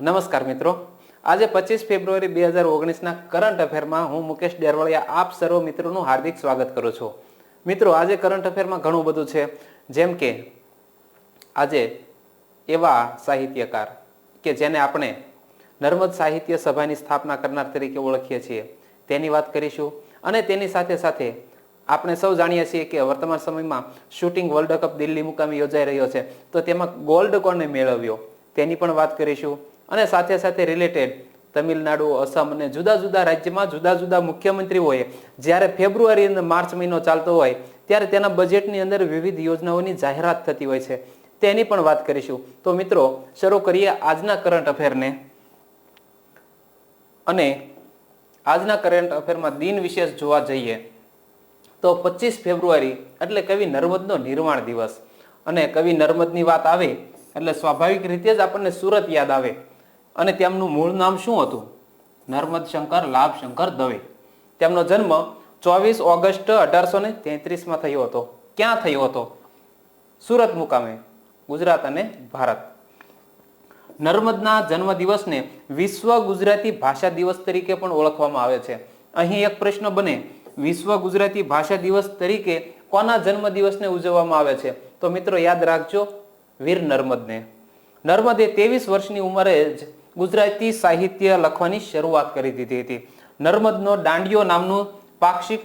નમસ્કાર મિત્રો, આજે 25 ફેબ્રુઆરી 2019ના કરંટ અફેરમાં હું મુકેશ ડેરવાળિયા આપ સર્વ મિત્રોનું હાર્દિક સ્વાગત કરું છું. મિત્રો, આજે કરંટ અફેરમાં ઘણું બધું છે, જેમ કે આજે એવા સાહિત્યકાર કે જેને આપણે નર્મદ સાહિત્ય સભાની સ્થાપના કરનાર તરીકે ઓળખીએ છીએ તેની વાત કરીશું. અને તેની સાથે સાથે આપણે સૌ જાણીએ છીએ કે વર્તમાન સમયમાં શૂટિંગ વર્લ્ડ કપ દિલ્હી મુકામે યોજાઈ રહ્યો છે, તો તેમાં ગોલ્ડ કોને મેળવ્યો તેની પણ વાત કરીશું. અને સાથે સાથે રિલેટેડ તમિલનાડુ, અસમ અને જુદા જુદા રાજ્યમાં જુદા જુદા મુખ્યમંત્રીઓએ જ્યારે ફેબ્રુઆરી અને માર્ચ મહિનો ચાલતો હોય ત્યારે તેના બજેટની અંદર વિવિધ યોજનાઓની જાહેરાત થતી હોય છે, તેની પણ વાત કરીશું. તો મિત્રો, શરૂ કરીએ આજના કરંટ અફેરને. અને આજના કરંટ અફેરમાં દિન વિશેષ જોવા જઈએ તો 25 ફેબ્રુઆરી એટલે કવિ નર્મદનો નિર્વાણ દિવસ. અને કવિ નર્મદની વાત આવે એટલે સ્વાભાવિક રીતે જ આપણને સુરત યાદ આવે. અને તેમનું મૂળ નામ શું હતું? નર્મદ શંકર લાભશંકર દવે. તેમનો જન્મ 24 ઓગસ્ટ 1833માં થયો હતો. ક્યાં થયો હતો? સુરત મુકામે, ગુજરાત અને ભારત. નર્મદના જન્મ દિવસને વિશ્વ ગુજરાતી ભાષા દિવસ તરીકે પણ ઓળખવામાં આવે છે. અહીં એક પ્રશ્ન બને, વિશ્વ ગુજરાતી ભાષા દિવસ તરીકે કોના જન્મ દિવસને ઉજવવામાં આવે છે? તો મિત્રો યાદ રાખજો, વીર નર્મદને. નર્મદે 23 વર્ષની ઉંમરે જ ગુજરાતી સાહિત્ય લખવાની શરૂઆત કરી દીધી હતી. નર્મદનો દાંડિયો નામનું પાક્ષિક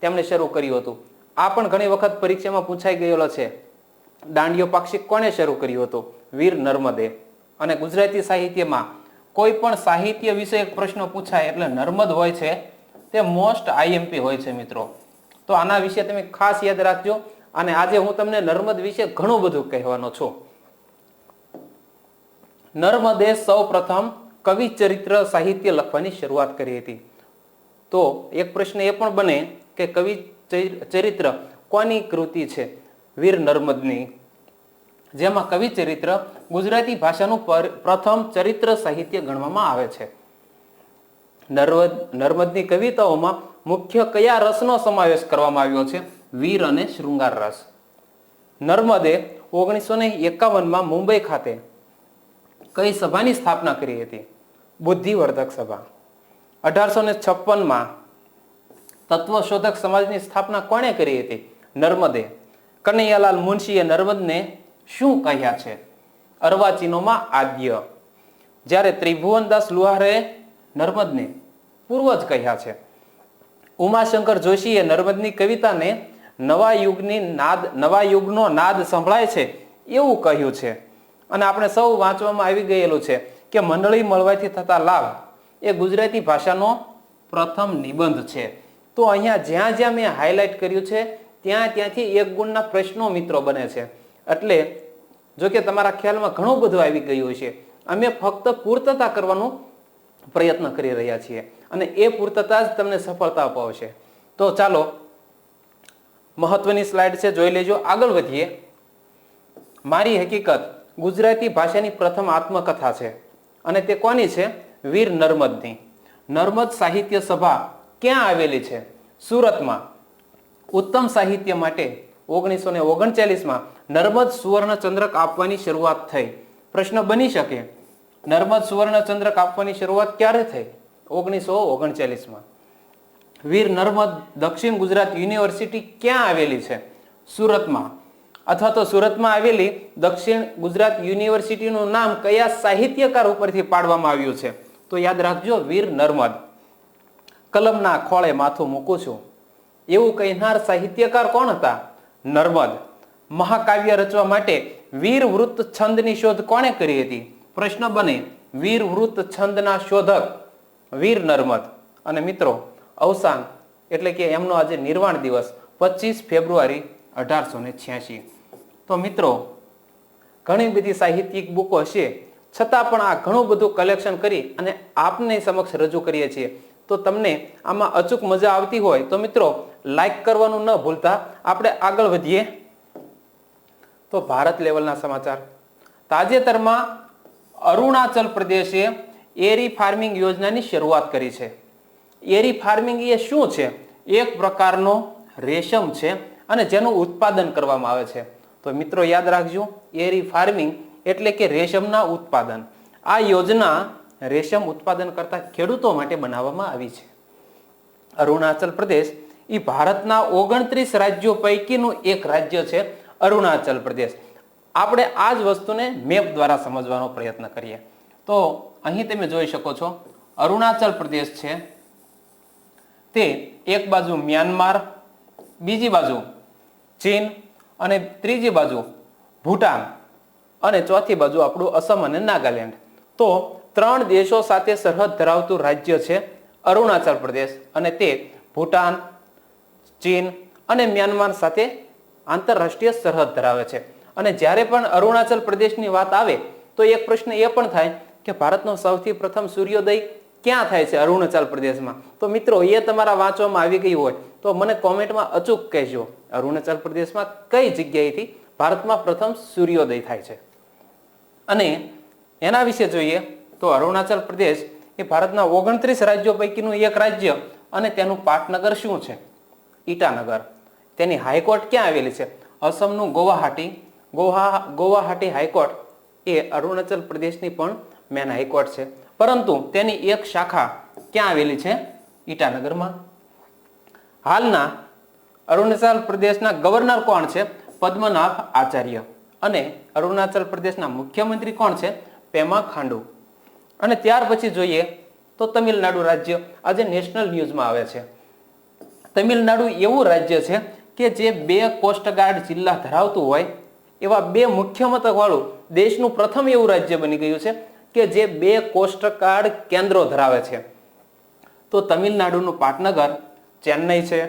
તેમણે શરૂ કર્યું હતું. આ પણ ઘણી વખત પરીક્ષામાં પૂછાઈ ગયેલો છે. દાંડિયો પાક્ષિક કોણે શરૂ કર્યું હતું? વીર નર્મદે. અને ગુજરાતી સાહિત્યમાં કોઈ પણ સાહિત્ય વિશે એક પ્રશ્ન પૂછાય એટલે નર્મદ હોય છે તે મોસ્ટ આઈએમપી હોય છે મિત્રો. તો આના વિશે તમે ખાસ યાદ રાખજો. અને આજે હું તમને નર્મદ વિશે ઘણું બધું કહેવાનો છું. નર્મદે સૌ પ્રથમ કવિ ચરિત્ર સાહિત્ય લખવાની શરૂઆત કરી હતી. તો એક પ્રશ્ન એ પણ બને કે કવિ ચરિત્ર કોની કૃતિ છે? વીર નર્મદની. જેમાં કવિ ચરિત્ર ગુજરાતી ભાષાનું પ્રથમ ચરિત્ર સાહિત્ય ગણવામાં આવે છે. નર્મદની કવિતાઓમાં મુખ્ય કયા રસનો સમાવેશ કરવામાં આવ્યો છે? વીર અને શૃંગાર રસ. નર્મદે 1951માં મુંબઈ ખાતે કઈ સભાની સ્થાપના કરી હતી? બુદ્ધિવર્ધક સભા. 1856માં તત્વશોધક સમાજની સ્થાપના કોણે કરી હતી? નર્મદે. કનૈયાલાલ મુનશીએ નર્મદને શું કહ્યા છે? અર્વાચીનોમાં આદ્ય. જ્યારે ત્રિભુવનદાસ લુહારે નર્મદને પૂર્વજ કહ્યા છે. ઉમાશંકર જોશીએ નર્મદની કવિતાને નવા યુગનો નાદ સંભળાય છે એવું કહ્યું છે. અને આપણે સૌ વાંચવામાં આવી ગયેલું છે કે મંડળી મળવાથી થતા લાભ એ ગુજરાતી ભાષાનો પ્રથમ નિબંધ છે. તો અહીંયા જ્યાં જ્યાં મેં હાઇલાઇટ કર્યું છે ત્યાંથી એક ગુણના પ્રશ્નો મિત્રો બને છે. એટલે જો કે તમારા ખ્યાલમાં ઘણું બધું આવી ગયું છે, અમે ફક્ત પૂર્તતા કરવાનો પ્રયત્ન કરી રહ્યા છીએ અને એ પૂર્તતા જ તમને સફળતા અપાવશે. તો ચાલો, મહત્વની સ્લાઇડ છે, જોઈ લેજો. આગળ વધીએ. મારી હકીકત ગુજરાતી ભાષાની પ્રથમ આત્મકથા છે અને તે કોની છે? વીર નર્મદની. નર્મદ સાહિત્ય સભા ક્યાં આવેલી છે? સુરતમાં. ઉત્તમ સાહિત્ય માટે 1939માં નર્મદ સુવર્ણચંદ્રક આપવાની શરૂઆત થઈ. પ્રશ્ન બની શકે, નર્મદ સુવર્ણચંદ્રક આપવાની શરૂઆત ક્યારે થઈ? 1939માં. વીર નર્મદ દક્ષિણ ગુજરાત યુનિવર્સિટી ક્યાં આવેલી છે? સુરતમાં. અથવા તો સુરતમાં આવેલી દક્ષિણ ગુજરાત યુનિવર્સિટીનું નામ કયા સાહિત્યકાર ઉપરથી પાડવામાં આવ્યું છે? તો યાદ રાખજો, વીર નર્મદ. કલમના ખોળે માથું મૂકું છું એવું કહેનાર સાહિત્યકાર કોણ હતા? નર્મદ. મહાકાવ્ય રચવા માટે વીર વૃત્ત છંદની શોધ કોણે કરી હતી? પ્રશ્ન બને, વીર વૃત્ત છંદના શોધક વીર નર્મદ. અને મિત્રો, અવસાન એટલે કે એમનો આજે નિર્વાણ દિવસ 25 ફેબ્રુઆરી 1886. તો મિત્રો, ઘણી બધી સાહિત્યિક બુકો હશે, છતાં પણ આ ઘણું બધું કલેક્શન કરી અને આપને સમક્ષ રજૂ કરીએ છીએ. તો તમને આમાં અચૂક મજા આવતી હોય તો મિત્રો લાઈક કરવાનું ન ભૂલતા. આપણે આગળ વધીએ તો ભારત લેવલના સમાચાર. તાજેતરમાં અરુણાચલ પ્રદેશે એરી ફાર્મિંગ યોજનાની શરૂઆત કરી છે. એરી ફાર્મિંગ એ શું છે? એક પ્રકારનો રેશમ છે અને જેનું ઉત્પાદન કરવામાં આવે છે. તો મિત્રો યાદ રાખજો, એરી ફાર્મિંગ એટલે કે રેશમના ઉત્પાદન. આ યોજના રેશમ ઉત્પાદન કરતા ખેડૂતો માટે બનાવવામાં આવી છે. અરુણાચલ પ્રદેશ એ ભારતના 29 રાજ્યો પૈકીનું એક રાજ્ય છે અરુણાચલ પ્રદેશ. આપણે આ જ વસ્તુને મેપ દ્વારા સમજવાનો પ્રયત્ન કરીએ તો અહીં તમે જોઈ શકો છો અરુણાચલ પ્રદેશ છે તે એક બાજુ મ્યાનમાર, બીજી બાજુ ચીન અને ત્રીજી બાજુ ભૂટાન અને ચોથી બાજુ આપણું અસમ અને નાગાલેન્ડ. તો 3 દેશો સાથે સરહદ ધરાવતું રાજ્ય છે અરુણાચલ પ્રદેશ અને તે ભૂટાન, ચીન અને મ્યાનમાર સાથે આંતરરાષ્ટ્રીય સરહદ ધરાવે છે. અને જ્યારે પણ અરુણાચલ પ્રદેશની વાત આવે તો એક પ્રશ્ન એ પણ થાય કે ભારતનો સૌથી પ્રથમ સૂર્યોદય ક્યાં થાય છે અરુણાચલ પ્રદેશમાં. તો મિત્રો એ તમારા વાંચવામાં આવી ગયું હોય તો મને કોમેન્ટમાં અચૂક કહેજો અરુણાચલ પ્રદેશમાં કઈ જગ્યાએથી ભારતમાં પ્રથમ સૂર્યોદય થાય છે. અને એના વિશે જોઈએ તો અરુણાચલ પ્રદેશ એ ભારતના 29 રાજ્યો પૈકીનું એક રાજ્ય અને તેનું પાટનગર શું છે? ઈટાનગર. તેની હાઈકોર્ટ ક્યાં આવેલી છે? અસમનું ગુવાહાટી. ગુવાહાટી હાઈકોર્ટ એ અરુણાચલ પ્રદેશની પણ મેન હાઈકોર્ટ છે, પરંતુ તેની એક શાખા ક્યાં આવેલી છે? ઈટાનગરમાં. હાલના અરુણાચલ પ્રદેશના ગવર્નર કોણ છે? પદ્મનાભ આચાર્ય. અને અરુણાચલ પ્રદેશના મુખ્યમંત્રી કોણ છે? પેમા ખાંડુ. અને ત્યાર પછી જોઈએ તો તમિલનાડુ રાજ્ય આજે નેશનલ ન્યૂઝમાં આવે છે. તમિલનાડુ એવું રાજ્ય છે કે જે 2 કોસ્ટગાર્ડ જિલ્લા ધરાવતું હોય એવા 2 મુખ્ય મથક વાળું દેશનું પ્રથમ એવું રાજ્ય બની ગયું છે કે જે 2 કોસ્ટગાર્ડ કેન્દ્રો ધરાવે છે. તો તમિલનાડુનું પાટનગર ચેન્નઈ છે,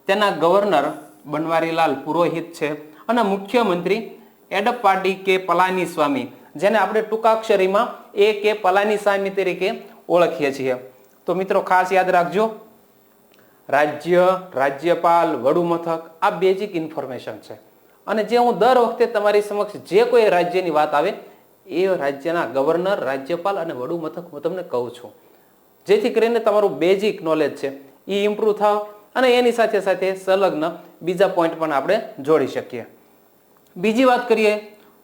તેના ગવર્નર બનવારીલાલ પુરોહિત છે અને મુખ્યમંત્રી એડપ્પાડી કે પલાનીસ્વામી, જેને આપણે ટૂંકાક્ષરીમાં કે પલાનીસ્વામી તરીકે ઓળખીએ છીએ. તો મિત્રો ખાસ યાદ રાખજો, રાજ્ય, રાજ્યપાલ, વડુ મથક આ બેઝિક ઇન્ફોર્મેશન છે. અને જે હું દર વખતે તમારી સમક્ષ જે કોઈ રાજ્યની વાત આવે એ રાજ્યના ગવર્નર, રાજ્યપાલ અને વડુ મથક હું તમને કહું છું, જેથી કરીને તમારું બેઝિક નોલેજ છે એ ઇમ્પ્રૂવ થાવ અને એની સાથે સાથે સંલગ્ન બીજા પોઈન્ટ પણ આપણે જોડી શકીએ. બીજી વાત કરીએ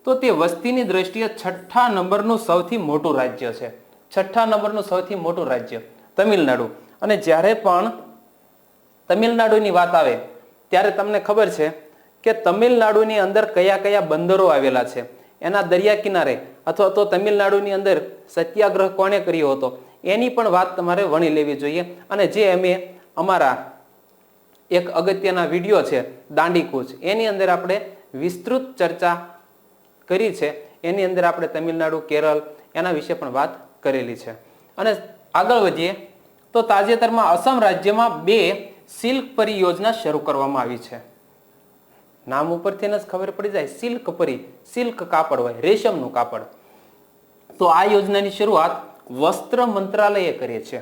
તો તે વસ્તીની દ્રષ્ટિએ 6થા નંબરનું સૌથી મોટું રાજ્ય છે. 6થા નંબરનું સૌથી મોટું રાજ્ય તમિલનાડુ. અને જ્યારે પણ તમિલનાડુની વાત આવે ત્યારે તમને ખબર છે કે તમિલનાડુની અંદર કયા કયા બંદરો આવેલા છે, એના દરિયા કિનારે અથવા તો તમિલનાડુની અંદર સત્યાગ્રહ કોણે કર્યો હતો એની પણ વાત તમારે વણી લેવી જોઈએ. અને જે અમે અમારા એક અગત્યના વિડીયો છે દાંડીકૂચ, એની અંદર આપણે વિસ્તૃત ચર્ચા કરી છે. એની અંદર આપણે તમિલનાડુ, કેરળ એના વિશે પણ વાત કરેલી છે. અને આગળ વધીએ તો તાજેતરમાં અસમ રાજ્યમાં 2 સિલ્ક પરિયોજના શરૂ કરવામાં આવી છે. નામ ઉપરથી જ ખબર પડી જાય, સિલ્ક પરી, સિલ્ક કાપડ હોય, રેશમનું કાપડ. તો આ યોજનાની શરૂઆત વસ્ત્ર મંત્રાલયે કરી છે.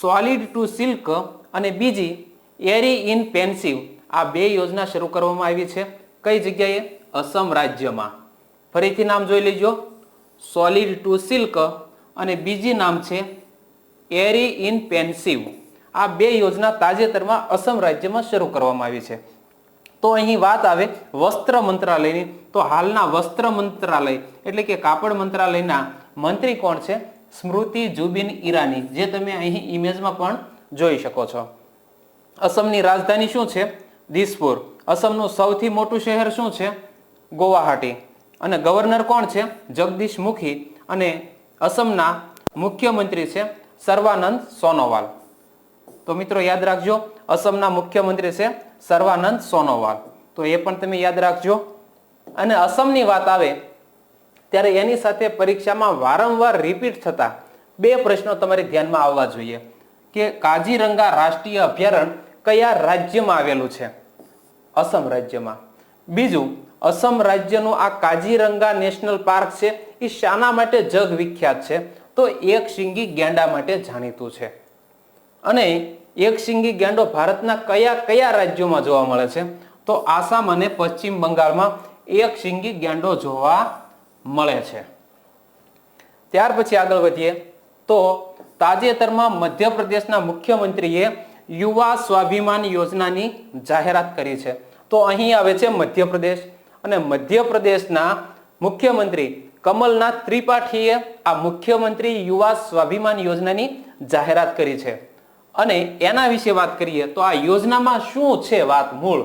સોલિડ ટુ સિલ્ક અને બીજી એરી ઇન પેન્સિવ, આ 2 યોજના શરૂ કરવામાં આવી છે. કઈ જગ્યાએ? અસમ રાજ્યમાં. ફરીથી નામ જોઈ લેજો, સોલિડ ટુ સિલ્ક અને બીજી નામ છે એરી ઇન પેન્સિવ. આ 2 યોજના તાજેતરમાં અસમ રાજ્યમાં શરૂ કરવામાં આવી છે. તો અહીં વાત આવે વસ્ત્ર મંત્રાલયની, તો હાલના વસ્ત્ર મંત્રાલય એટલે કે કાપડ મંત્રાલયના મંત્રી કોણ છે? સ્મૃતિ જુબિન ઈરાની, જે તમે અહીં ઇમેજમાં પણ જોઈ શકો છો. અસમની રાજધાની શું છે? દિસપુર. અસમનું સૌથી મોટું શહેર શું છે? ગુવાહાટી. અને ગવર્નર કોણ છે? જગદીશ મુખી. અને અસમના મુખ્યમંત્રી છે સર્વાનંદ સોનોવાલ. તો મિત્રો યાદ રાખજો, અસમના મુખ્યમંત્રી છે સર્વાનંદ સોનોવાલ. તો એ પણ તમે યાદ રાખજો. અને અસમની વાત આવે ત્યારે એની સાથે પરીક્ષામાં વારંવાર રિપીટ થતા 2 પ્રશ્નો તમારે ધ્યાનમાં આવવા જોઈએ કે કાજીરંગા રાષ્ટ્રીય અભયારણ્ય કયા રાજ્યમાં આવેલું છે? અસમ રાજ્યમાં. બીજું, અસમ રાજ્યનું આ કાજીરંગા નેશનલ પાર્ક છે એ શાના માટે જગ વિખ્યાત છે? તો એક શિંગી ગેંડા માટે જાણીતું છે. અને એક શિંગી ગેંડો ભારતના કયા કયા રાજ્યોમાં જોવા મળે છે? તો આસામ અને પશ્ચિમ બંગાળમાં એક શિંગી ગેંડો જોવા મળે છે. ત્યાર પછી આગળ વધીએ તો તાજેતરમાં મધ્યપ્રદેશના મુખ્યમંત્રીએ યુવા સ્વાભિમાન યોજનાની જાહેરાત કરી છે. તો અહીં આવે છે મધ્યપ્રદેશ અને મધ્યપ્રદેશના મુખ્યમંત્રી કમલનાથ ત્રિપાઠીએ આ મુખ્યમંત્રી યુવા સ્વાભિમાન યોજનાની જાહેરાત કરી છે અને એના વિશે વાત કરીએ તો આ યોજનામાં શું છે વાત મૂળ,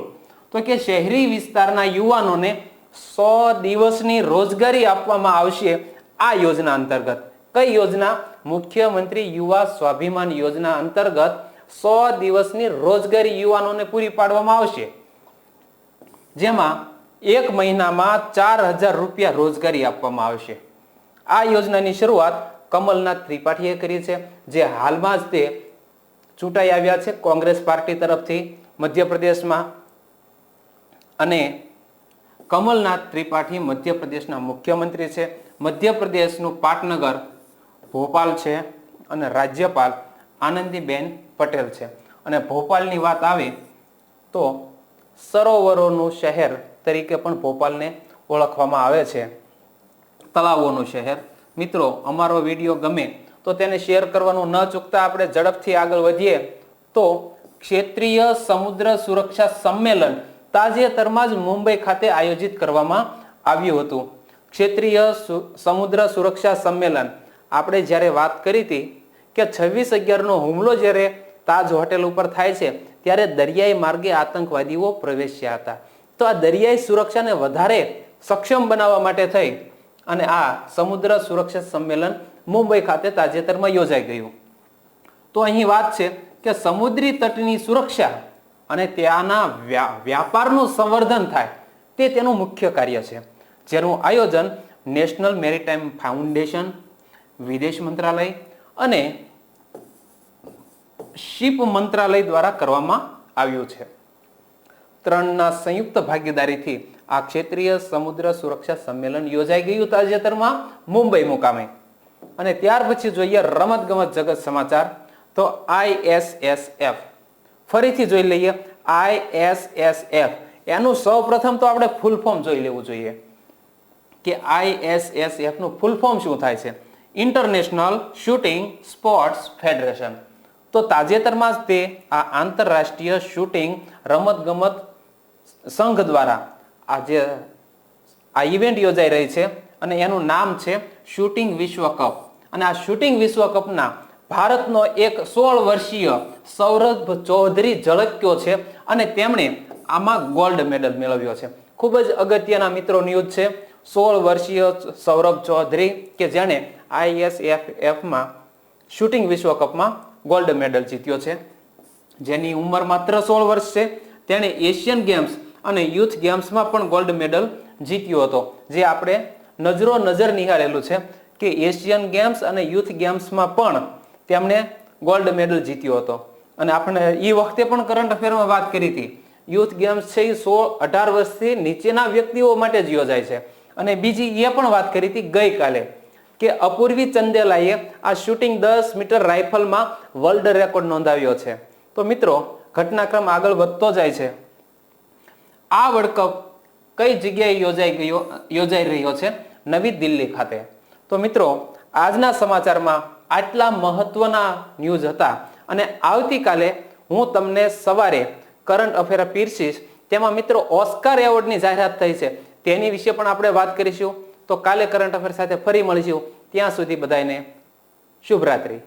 તો કે શહેરી વિસ્તારના યુવાનોને 100 દિવસની રોજગારી આપવામાં આવશે આ યોજના અંતર્ગત. કઈ યોજના? મુખ્યમંત્રી યુવા સ્વાભિમાન યોજના અંતર્ગત 100 દિવસની રોજગારી યુવાનોને પૂરી પાડવામાં આવશે, જેમાં 1 મહિનામાં 4000 રૂપિયા રોજગારી આપવામાં આવશે. આ યોજનાની શરૂઆત કમલનાથ ત્રિપાઠીએ કરી છે, જે હાલમાં જ તે ચૂંટાઈ આવ્યા છે કોંગ્રેસ પાર્ટી તરફથી મધ્યપ્રદેશમાં. અને કમલનાથ ત્રિપાઠી મધ્યપ્રદેશના મુખ્યમંત્રી છે. મધ્યપ્રદેશનું પાટનગર ભોપાલ છે અને રાજ્યપાલ આનંદીબેન પટેલ છે. અને ભોપાલની વાત આવે તો સરોવરોનું શહેર તરીકે પણ ભોપાલને ઓળખવામાં આવે છે, તળાવોનું શહેર. મિત્રો, અમારો વિડીયો ગમે તો તેને શેર કરવાનું ન ચૂકતા. આપણે ઝડપથી આગળ વધીએ તો ક્ષેત્રીય સમુદ્ર સુરક્ષા સંમેલન તાજેતરમાં જ મુંબઈ ખાતે આયોજિત કરવામાં આવ્યું હતું. ક્ષેત્રીય સમુદ્ર સુરક્ષા સંમેલન આપણે જ્યારે વાત કરી હતી કે 26/11નો હુમલો જ્યારે તાજ હોટેલ ઉપર થાય છે ત્યારે દરિયાઈ માર્ગે આતંકવાદીઓ પ્રવેશ્યા હતા. તો આ દરિયાઈ સુરક્ષાને વધારે સક્ષમ બનાવવા માટે થઈ અને આ સમુદ્ર સુરક્ષા સંમેલન મુંબઈ ખાતે તાજેતરમાં યોજાઈ ગયું. તો અહીં વાત છે કે સમુદ્રી તટની સુરક્ષા અને ત્યાંના વ્યાપારનું સંવર્ધન થાય તે તેનું મુખ્ય કાર્ય છે, જેનું આયોજન નેશનલ મેરીટાઈમ ફાઉન્ડેશન, વિદેશ મંત્રાલય અને શિપ મંત્રાલય દ્વારા કરવામાં આવ્યું છે. ત્રણના સંયુક્ત ભાગીદારીથી આ ક્ષેત્રીય સમુદ્ર સુરક્ષા સંમેલન યોજાઈ ગયું તાજેતરમાં મુંબઈ મુકામે. અને ત્યાર પછી જોઈએ રમતગમત જગત સમાચાર, તો ISSF ફરીથી જોઈ લઈએ. ISSF એનું સૌપ્રથમ તો આપણે ફૂલ ફોર્મ જોઈ લેવું જોઈએ કે ISSF નું ફૂલ ફોર્મ શું થાય છે. International shooting sports federation. તો તાજેતરમાં જ તે આ આંતરરાષ્ટ્રીય શૂટિંગ રમતગમત સંઘ દ્વારા આ ઇવેન્ટ યોજાઈ રહી છે અને એનું નામ છે શૂટિંગ વિશ્વ કપ. અને આ શૂટિંગ વિશ્વ કપના ભારતનો એક 16 વર્ષીય સૌરભ ચૌધરી ઝળક્યો છે અને તેમણે આમાં ગોલ્ડ મેડલ મેળવ્યો છે. ખૂબ જ અગત્યના મિત્રો ન્યૂઝ છે. 16 વર્ષીય સૌરભ ચૌધરી કે જેણે ISSFમાં શૂટિંગ વિશ્વ કપમાં ગોલ્ડ મેડલ જીત્યો છે, જેની ઉંમર માત્ર 16 વર્ષ છે. તેણે એશિયન ગેમ્સ અને યુથ ગેમ્સમાં પણ ગોલ્ડ મેડલ જીત્યો હતો, જે આપણે નજર નિહાળેલું છે કે એશિયન ગેમ્સ અને યુથ ગેમ્સમાં પણ તેમણે ગોલ્ડ મેડલ જીત્યો હતો. અને આપણે એ વખતે પણ કરંટ અફેરમાં વાત કરી હતી, યુથ ગેમ્સ છે એ 18 વર્ષથી નીચેના વ્યક્તિઓ માટે જ યોજાય છે. અને બીજી એ પણ વાત કરી હતી ગઈકાલે કે અપૂર્વી ચંદેલાએ આ શૂટિંગ 10 મીટર રાઇફલમાં વર્લ્ડ રેકોર્ડ નોંધાવ્યો છે. તો મિત્રો, ઘટનાક્રમ આગળ વધતો જાય છે. આ વર્લ્ડ કપ કઈ જગ્યાએ યોજાઈ રહ્યો છે? નવી દિલ્હી ખાતે. તો મિત્રો, આજના સમાચારમાં આટલા મહત્વના ન્યૂઝ હતા અને આવતીકાલે હું તમને સવારે કરંટ અફેર પીરસીશ. તેમાં મિત્રો ઓસ્કાર એવોર્ડની જાહેરાત થઈ છે, તેની વિશે પણ આપણે વાત કરીશું. તો કાલે કરંટ અફેર સાથે ફરી મળીશું. ત્યાં સુધી બધાને શુભરાત્રી.